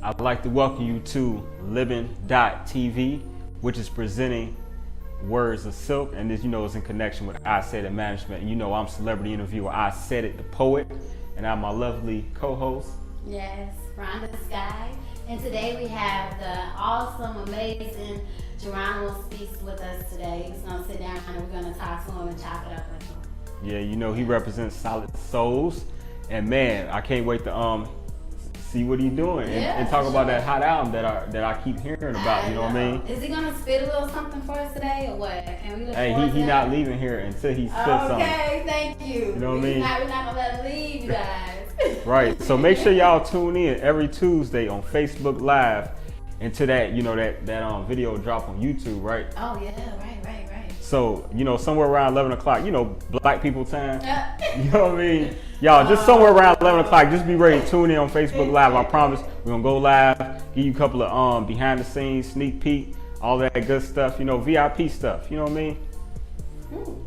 I'd like to welcome you to Living.TV, which is presenting Words of Silk, and this, it's in connection with I Said It Management. And I'm celebrity interviewer I Said It, the poet, and I'm my lovely co-host. Yes, Rhonda Sky. And today we have the awesome, amazing Jeronimo speaks with us today. He's gonna sit down and we're gonna talk to him and chop it up with him. Yeah, he represents Solid Souls, and man, I can't wait to see what he's doing and talk about that hot album that I keep hearing about. You know what I mean? Is he gonna spit a little something for us today, or what? Can we look Hey, forward to he's that? not leaving here until he spits something. Okay, thank you. You know what I mean? We're not gonna let him leave, you guys. Right. So make sure y'all tune in every Tuesday on Facebook Live into that that video drop on YouTube, right? Oh yeah, right. So, somewhere around 11 o'clock, black people time. Yeah. You know what I mean? Y'all, just somewhere around 11 o'clock, just be ready to tune in on Facebook Live. I promise we're going to go live, give you a couple of behind the scenes, sneak peek, all that good stuff, VIP stuff, you know what I mean?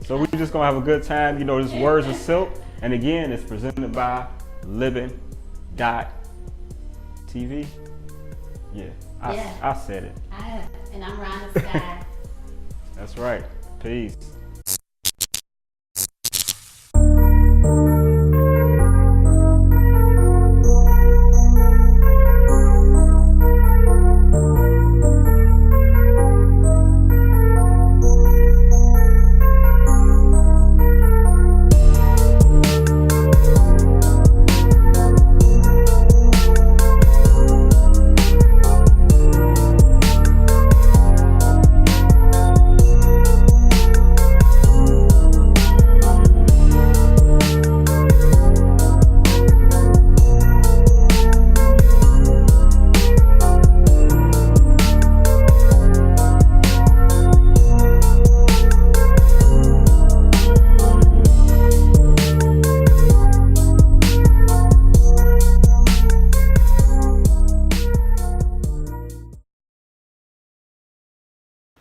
So we're just going to have a good time. This Words of Silk. And again, it's presented by Living.TV. Yeah, I said it. I have, and I'm Rhonda Sky. That's right. Peace.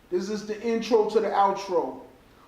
This is the intro to the outro.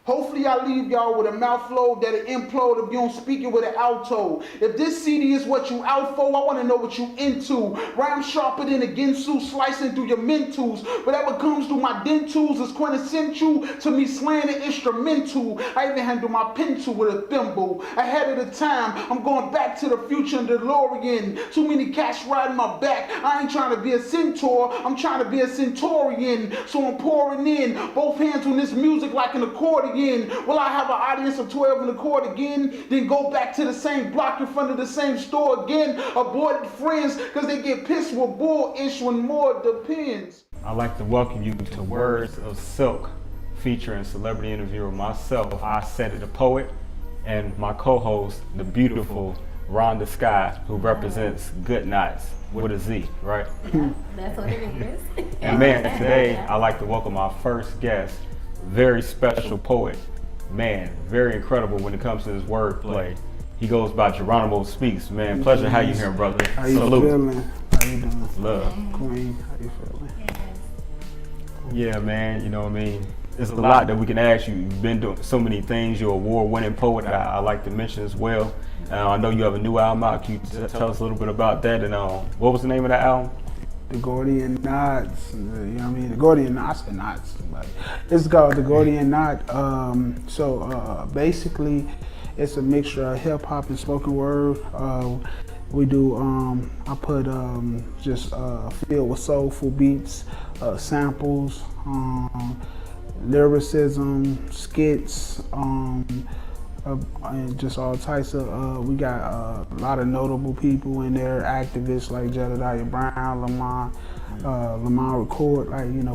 Hopefully I leave y'all with a mouthful that'll implode if you don't speak it with an alto. If this CD is what you out for, I want to know what you into. Rhyme sharper than a Ginsu, slicing through your mentals. Whatever comes through my dentals is quintessential to me slaying the instrumental. I even handle my pencil with a thimble. Ahead of the time, I'm going back to the future in DeLorean. Too many cats riding my back. I ain't trying to be a centaur, I'm trying to be a centurion. So I'm pouring in both hands on this music like an accordion. Will I have an audience of 12 in the court again? Then go back to the same block in front of the same store again? Avoid friends because they get pissed with bull-ish when more depends. I'd like to welcome you to Words of Silk, featuring celebrity interviewer myself, I Said It, the poet, and my co-host, the beautiful Rhonda Sky, who represents Good Nights with a Z, right? That's what it is. And man, today I'd like to welcome our first guest, very special poet, man, very incredible when it comes to his wordplay. He goes by Jeronimo Speaks, man. Pleasure to have you here, brother. How you feeling? How you doing? Love. Queen, how you feeling? Yeah, man, you know what I mean? There's a lot that we can ask you. You've been doing so many things. You're an award-winning poet. I like to mention as well. I know you have a new album out. Can you tell us a little bit about that? And what was the name of that album? The Gordian Knots, you know what I mean? The Gordian Knots and Knots. It's called The Gordian Knot. Basically, it's a mixture of hip hop and spoken word. We do, I put just filled with soulful beats, samples, lyricism, skits, and just all types of, we got a lot of notable people in there, activists like Jedediah Brown, Lamont Record,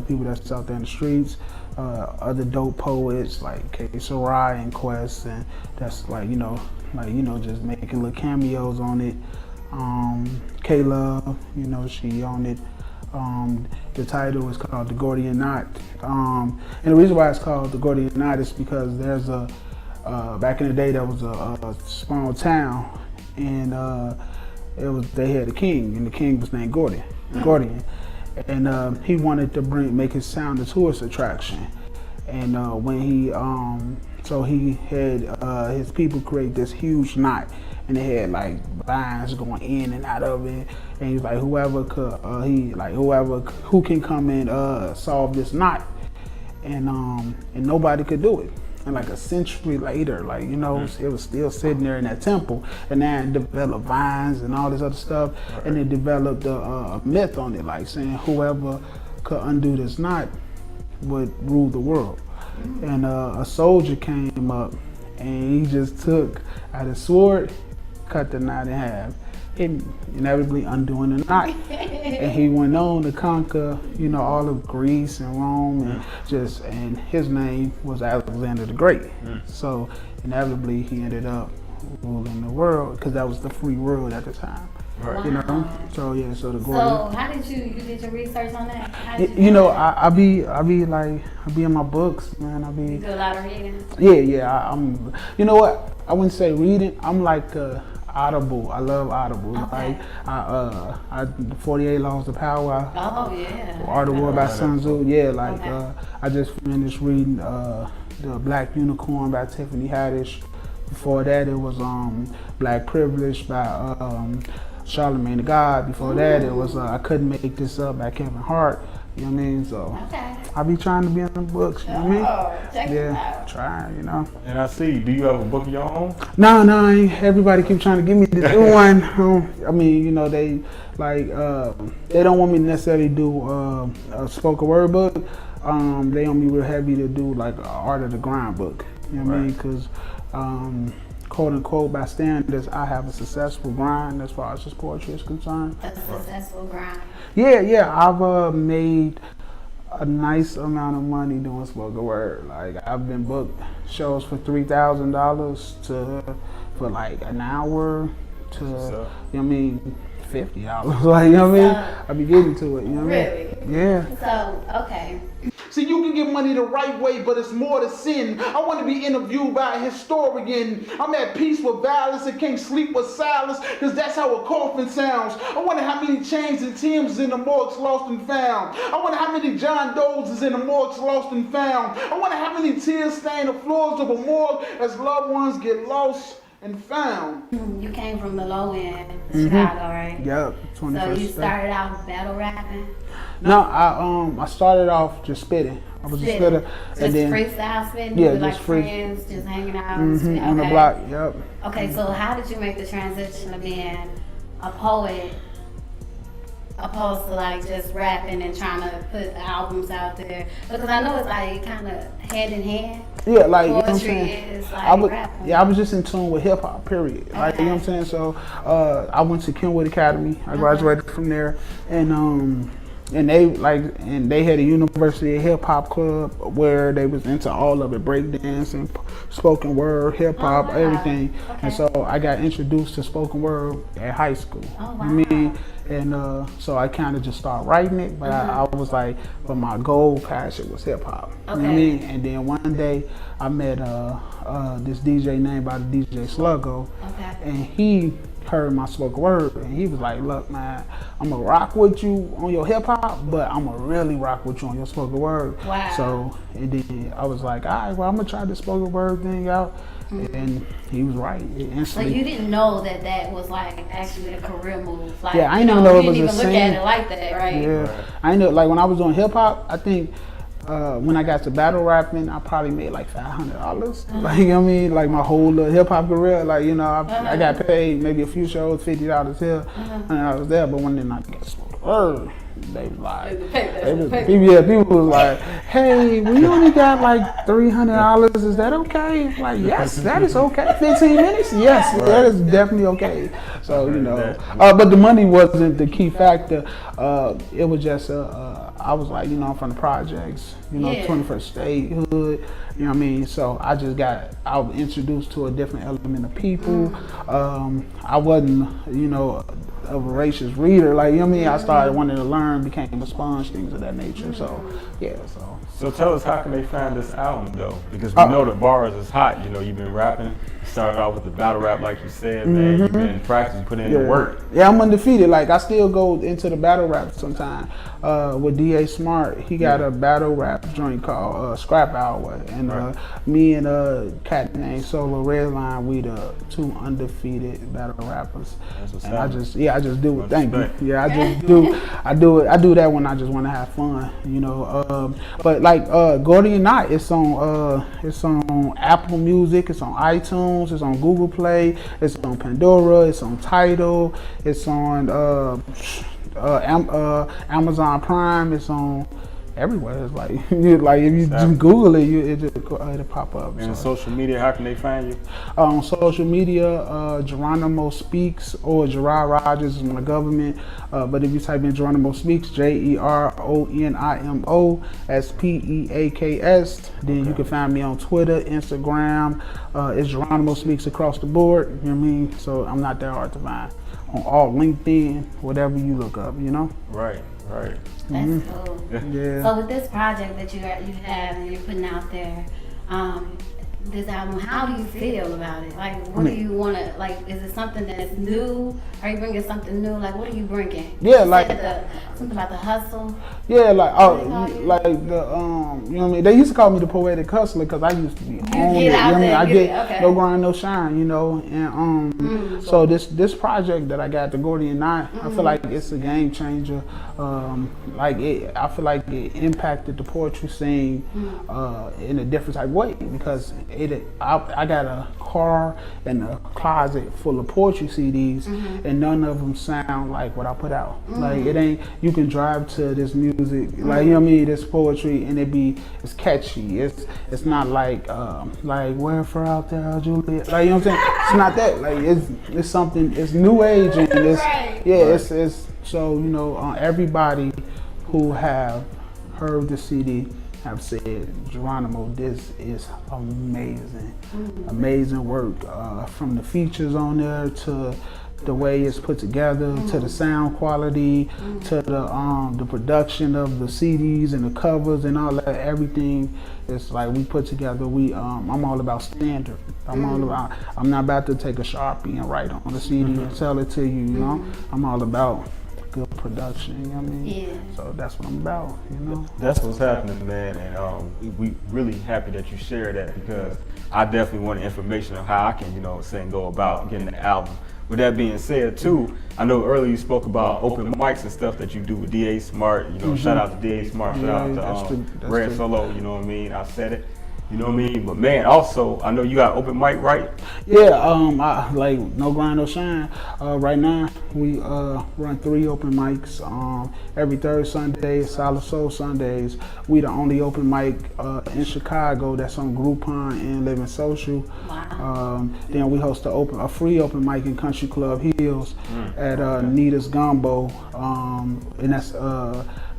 people that's out there in the streets, other dope poets like K. Sarai and Quest, and that's just making little cameos on it. K-Love, she on it. The title is called The Gordian Knot. And the reason why it's called The Gordian Knot is because there's back in the day, there was a small town, and they had a king, and the king was named Gordian. And he wanted to make it sound a tourist attraction. And when he So he had his people create this huge knot, and it had like vines going in and out of it. And he was like, whoever who can come and solve this knot, and nobody could do it. And like a century later, like, you know, it was still sitting there in that temple, and then it developed vines and all this other stuff, and it developed a myth on it, like saying whoever could undo this knot would rule the world. And a soldier came up, and he just took out his sword, cut the knot in half, inevitably undoing the knot. And he went on to conquer, you know, all of Greece and Rome, and his name was Alexander the Great. So inevitably he ended up ruling the world, because that was the free world at the time. Right. You know, so yeah, so the glory. So how did you did your research on that? How did You know, I be in my books, man. You do a lot of reading? Yeah. I'm. You know what? I wouldn't say reading. I'm like Audible. I love Audible. Okay. Like I 48 Laws of Power. Oh yeah. Art of War by Sun Tzu. Yeah, like Okay. I just finished reading The Black Unicorn by Tiffany Haddish. Before that, it was Black Privilege by Charlemagne the God. Before that, it was I Couldn't Make This Up by Kevin Hart. You know what I mean? So Okay. I be trying to be in the books. You know what I mean? Oh, check it out. Trying. You know. And I see, do you have a book of your own? No, I ain't. Everybody keep trying to give me this one. I mean, you know, they like they don't want me to necessarily do a spoken word book. They want me real heavy to do like an art of the grind book. You know what I mean? Because quote unquote, by standards, I have a successful grind as far as this poetry is concerned. A successful grind. Yeah, I've made a nice amount of money doing spoken word. Like, I've been booked shows for $3,000 for like an hour to, you know what I mean, $50. Like, you know what I mean? I be getting to it, you know what I mean? Really? Yeah. So, okay. See, you can get money the right way, but it's more to sin. I want to be interviewed by a historian. I'm at peace with violence and can't sleep with silence, because that's how a coffin sounds. I wonder how many chains and Timbs in the morgues lost and found. I wonder how many John Does is in the morgues lost and found. I wonder how many tears stain the floors of a morgue as loved ones get lost and found. You came from the low end, Chicago, right? Yep. So you started out battle rapping? No, I started off just spitting. I was a spitter. Just And then, freestyle spitting? yeah, with just like free. friends, just hanging out and spitting? on the Okay. block, yep. Okay, so how did you make the transition of being a poet opposed to like just rapping and trying to put albums out there? Because I know it's like kind of hand in hand. Yeah, like, you know what I'm Poetry saying? is like rapping. I was just in tune with hip hop, period. Like, you know what I'm saying? So I went to Kenwood Academy. I graduated from there, and they had a University of Hip Hop club where they was into all of it, breakdance, spoken word, hip hop, everything. Okay. And so I got introduced to spoken word at high school. Oh, wow. I mean, and so I kind of just started writing it, but I was like, but my goal passion was hip hop. You know what I mean? And then one day I met this DJ named by the DJ Sluggo, and he heard my spoken word, and he was like, look, man, I'm gonna rock with you on your hip hop, but I'm gonna really rock with you on your spoken word. Wow. So, and then I was like, all right, well, I'm gonna try this spoken word thing out. And he was right. So you didn't know that was like actually a career move. Like, yeah, I didn't even know it was you a didn't even look at it like that, right? Yeah, I didn't know. Like, when I was doing hip hop, I think when I got to battle rapping, I probably made like $500. Like, you know what I mean? Like, my whole hip hop career, like, you know, I got paid maybe a few shows, $50 here, and I was there. But when then I got spoken word, they was like, people was like, hey, we only got like $300. Is that okay? Like, yes, that is okay. 15 minutes? Yes, that is definitely okay. So, you know, but the money wasn't the key factor. It was just, I was like, you know, I'm from the projects, you know, 21st State hood, you know what I mean? So I was introduced to a different element of people. I wasn't, you know, a voracious reader. Like, you know what I mean? I started wanting to learn, became a sponge, things of that nature. So, yeah, so. So tell us, how can they find this album though? Because we know the bars is hot. You know, you've been rapping. You started off with the battle rap, like you said, man. You've been practicing, putting in the work. Yeah, I'm undefeated. Like, I still go into the battle rap sometimes. With D.A. Smart, he got a battle rap joint called Scrap Hour. And me and a cat named Solo Redline, we the 2 undefeated battle rappers. And I just do it. Thank you. Yeah, I just do. I do that when I just want to have fun, you know. But like Gordy and I, it's on Apple Music, it's on iTunes, it's on Google Play, it's on Pandora, it's on Tidal, it's on Amazon Prime, it's on everywhere. It's like like if you just Google it, it'll pop up. And social media, how can they find you? On social media, Jeronimo Speaks or Gerard Rogers is my government. But if you type in Jeronimo Speaks, Jeronimo Speaks, then you can find me on Twitter, Instagram. It's Jeronimo Speaks across the board. You know what I mean? So I'm not that hard to find. On all LinkedIn, whatever you look up, you know? Right. That's cool. Yeah. So with this project that you have and you're putting out there, this album, how do you feel about it? Like, what do you want to, like, is it something that's new? Are you bringing something new? Like, what are you bringing? Yeah, you like something about the hustle. Yeah, like like the you know what I mean. They used to call me the poetic hustler because I used to be on it. You know what I mean? I get no grind, no shine. You know, and so this project that I got, the Gordy and I feel like it's a game changer. I feel like it impacted the poetry scene in a different type of way because I got a car and a closet full of poetry CDs, and none of them sound like what I put out. Like, it ain't, you can drive to this music, like, you know what I mean, this poetry, and it's catchy. It's not like Wherefore Out There, Juliet. Like, you know what I'm saying? It's not that. Like, it's something, it's new age, and it's so, you know, everybody who have heard the CD have said, Jeronimo, this is amazing. Amazing work. From the features on there to the way it's put together, to the sound quality, to the production of the CDs and the covers and all that, everything. It's like we put together. I'm all about standard. I'm not about to take a Sharpie and write on the CD and sell it to you, you know? I'm all about good production, you know what I mean? Yeah. So that's what I'm about, you know? That's what's happening, man, and we really happy that you share that because I definitely want information on how I can, you know, go about getting the album. With that being said, too, I know earlier you spoke about open mics and stuff that you do with D.A. Smart. You know, shout out to D.A. Smart, shout out to Red Solo. You know what I mean? I said it. You know what I mean? But man, also, I know you got open mic, right? Yeah, I like No Grind, No Shine. Right now, we run 3 open mics. Every third Sunday, Solid Soul Sundays. We the only open mic in Chicago that's on Groupon and Living Social. Wow. Then we host a free open mic in Country Club Hills at Nita's Gumbo. And that's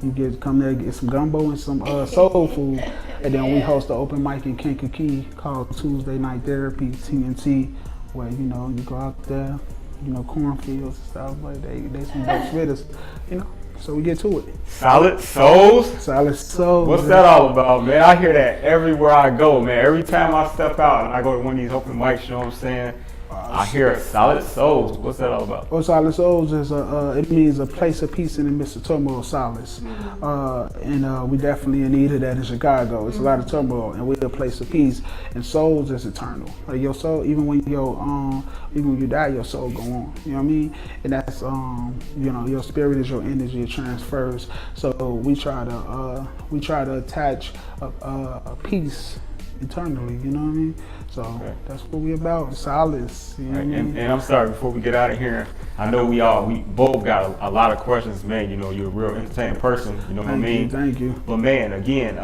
you come there, get some gumbo and some soul food, and then we host an open mic in Kankakee called Tuesday Night Therapy (TNT), where you know you go out there, you know, cornfields and stuff, but they some dope spitters, you know. So we get to it. Solid Souls. Solid Souls. What's that all about, man? I hear that everywhere I go, man. Every time I step out and I go to one of these open mics, you know what I'm saying? I hear Solid Souls. What's that all about? Well, Solid Souls is it means a place of peace in the midst of turmoil, solace. And we definitely in need of that in Chicago. It's a lot of turmoil, and we're a place of peace. And souls is eternal. Like your soul, even when you die, your soul go on. You know what I mean? And that's you know, your spirit is your energy. It transfers. So we try to attach a peace eternally, you know what I mean? So that's what we about, solace. You know what I mean? And I'm sorry, before we get out of here, I know we both got a lot of questions, man. You know, you're a real entertaining person, you know what I mean? Thank you. But man, again,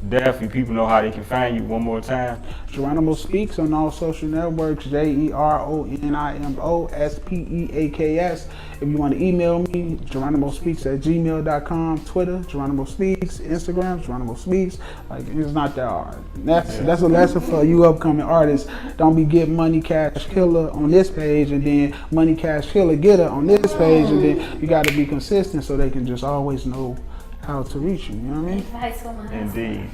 definitely people know how they can find you one more time. Jeronimo Speaks on all social networks, JeronimoSpeaks. If you want to email me, GeronimoSpeaks@gmail.com, Twitter, Jeronimo Speaks, Instagram, Jeronimo Speaks. Like, it's not that hard. That's a lesson for you upcoming artists. Don't be getting Money Cash Killer on this page and then Money Cash Killer Getter on this page, and then you got to be consistent so they can just always know how to reach you. You know what I mean? Advice for my husband. Indeed.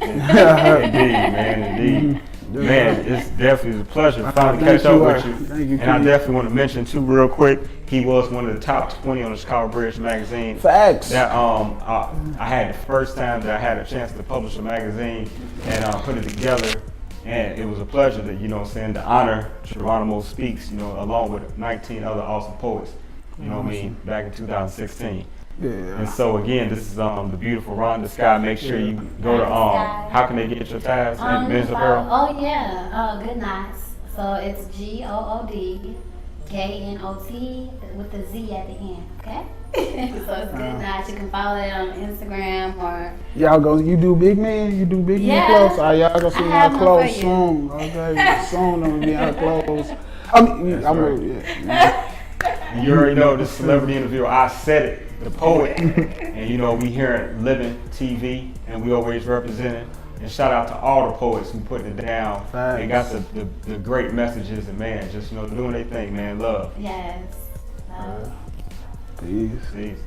Indeed. Man, it's definitely a pleasure to finally catch up with you. Thank you, And I Keith. definitely want to mention too, real quick, he was one of the top 20 on the Chicago Bridge magazine. Facts. That I had the first time that I had a chance to publish a magazine and put it together. And it was a pleasure to, you know what I'm saying, to honor Jeronimo Speaks, you know, along with 19 other awesome poets, you know what I mean, back in 2016. Yeah. And so again, this is the beautiful Rhonda Sky. Make sure you go to how can they get your tabs and men's apparel? Oh yeah, Good Knots. So it's GOODKNOT with the Z at the end. Okay. So it's Good Knots. You can follow it on Instagram or. Y'all go. You do big man. You do big man clothes. All right, y'all gonna see I have my one clothes for you. soon. Okay, soon I'm gonna be our clothes. I mean, That's I'm right. yeah. You already know this celebrity interview. I said it, the poet, and you know we here at Living TV, and we always representing. And shout out to all the poets who putting it down. Facts. They got the great messages, and man, just you know doing their thing, man. Love. Yes. Peace. Peace.